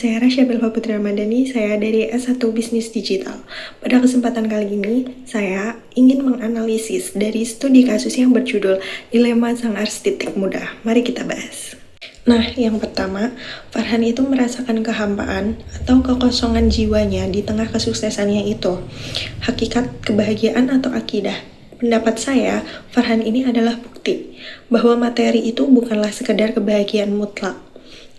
saya Rasya Belva Putri Ramadhani, saya dari S1 Bisnis Digital. Pada kesempatan kali ini, saya ingin menganalisis dari studi kasus yang berjudul Dilema Sang Arsitek Muda. Mari kita bahas. Nah, yang pertama, Farhan itu merasakan kehampaan atau kekosongan jiwanya di tengah kesuksesannya itu. Hakikat kebahagiaan atau akidah. Pendapat saya, Farhan ini adalah bukti bahwa materi itu bukanlah sekedar kebahagiaan mutlak.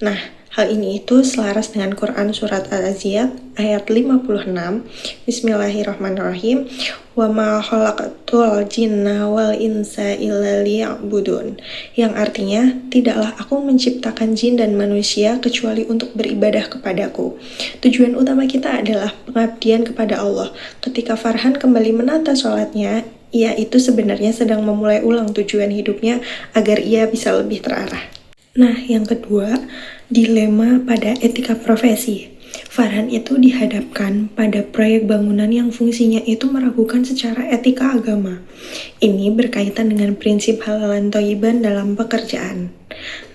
Nah, hal ini itu selaras dengan Quran Surat Al-Aziyat ayat 56. Bismillahirrahmanirrahim. Wa ma khalaqatul jinna wal insa illa liya'budun. Yang artinya, tidaklah aku menciptakan jin dan manusia kecuali untuk beribadah kepadaku. Tujuan utama kita adalah pengabdian kepada Allah. Ketika Farhan kembali menata sholatnya, ia itu sebenarnya sedang memulai ulang tujuan hidupnya agar ia bisa lebih terarah. Nah, yang kedua, dilema pada etika profesi. Farhan itu dihadapkan pada proyek bangunan yang fungsinya itu meragukan secara etika agama. Ini berkaitan dengan prinsip halalan thayyiban dalam pekerjaan.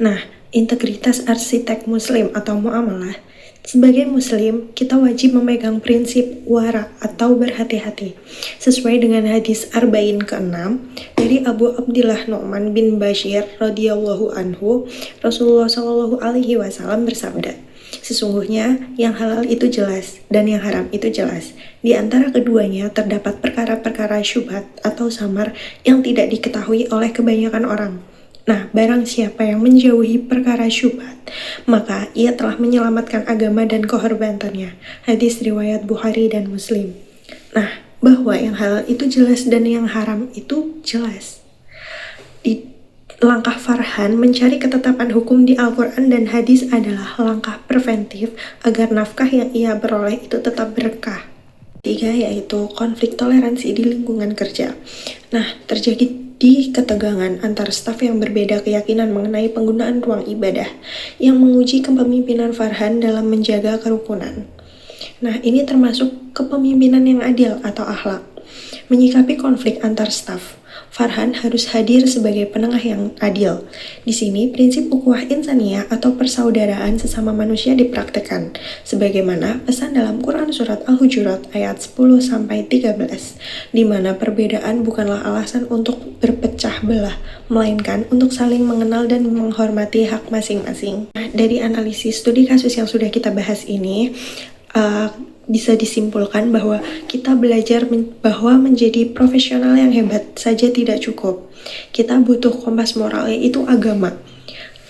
Nah, integritas arsitek muslim atau muamalah. Sebagai muslim, kita wajib memegang prinsip wara atau berhati-hati. Sesuai dengan hadis Arba'in ke-6 dari Abu Abdillah Nu'man bin Bashir radhiyallahu anhu, Rasulullah Shallallahu alaihi wasallam bersabda, sesungguhnya yang halal itu jelas dan yang haram itu jelas. Di antara keduanya terdapat perkara-perkara syubhat atau samar yang tidak diketahui oleh kebanyakan orang. Nah, barang siapa yang menjauhi perkara syubhat, maka ia telah menyelamatkan agama dan kehormatannya. Hadis riwayat Bukhari dan Muslim. Nah, bahwa yang halal itu jelas dan yang haram itu jelas. Di langkah Farhan mencari ketetapan hukum di Al-Quran dan hadis adalah langkah preventif agar nafkah yang ia beroleh itu tetap berkah. Ketiga, yaitu konflik toleransi di lingkungan kerja. Nah, terjadi di ketegangan antar staf yang berbeda keyakinan mengenai penggunaan ruang ibadah yang menguji kepemimpinan Farhan dalam menjaga kerukunan. Nah, ini termasuk kepemimpinan yang adil atau akhlak. Menyikapi konflik antar staf, Farhan harus hadir sebagai penengah yang adil. Di sini, prinsip ukhuwah insaniyah atau persaudaraan sesama manusia dipraktekkan, sebagaimana pesan dalam Quran Surat Al-Hujurat ayat 10-13, di mana perbedaan bukanlah alasan untuk berpecah belah, melainkan untuk saling mengenal dan menghormati hak masing-masing. Nah, dari analisis studi kasus yang sudah kita bahas ini, bisa disimpulkan bahwa kita belajar bahwa menjadi profesional yang hebat saja tidak cukup. Kita butuh kompas moral, yaitu agama.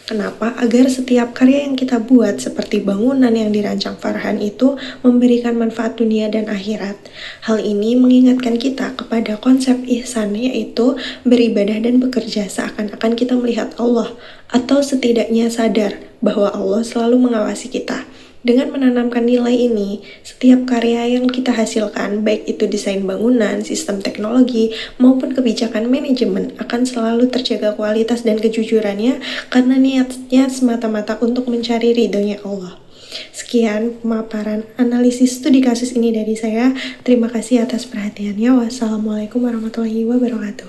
Kenapa? Agar setiap karya yang kita buat seperti bangunan yang dirancang Farhan itu memberikan manfaat dunia dan akhirat. Hal ini mengingatkan kita kepada konsep ihsan, yaitu beribadah dan bekerja seakan-akan kita melihat Allah, atau setidaknya sadar bahwa Allah selalu mengawasi kita. Dengan menanamkan nilai ini, setiap karya yang kita hasilkan, baik itu desain bangunan, sistem teknologi, maupun kebijakan manajemen, akan selalu terjaga kualitas dan kejujurannya karena niatnya semata-mata untuk mencari ridhonya Allah. Sekian pemaparan analisis studi kasus ini dari saya. Terima kasih atas perhatiannya. Wassalamualaikum warahmatullahi wabarakatuh.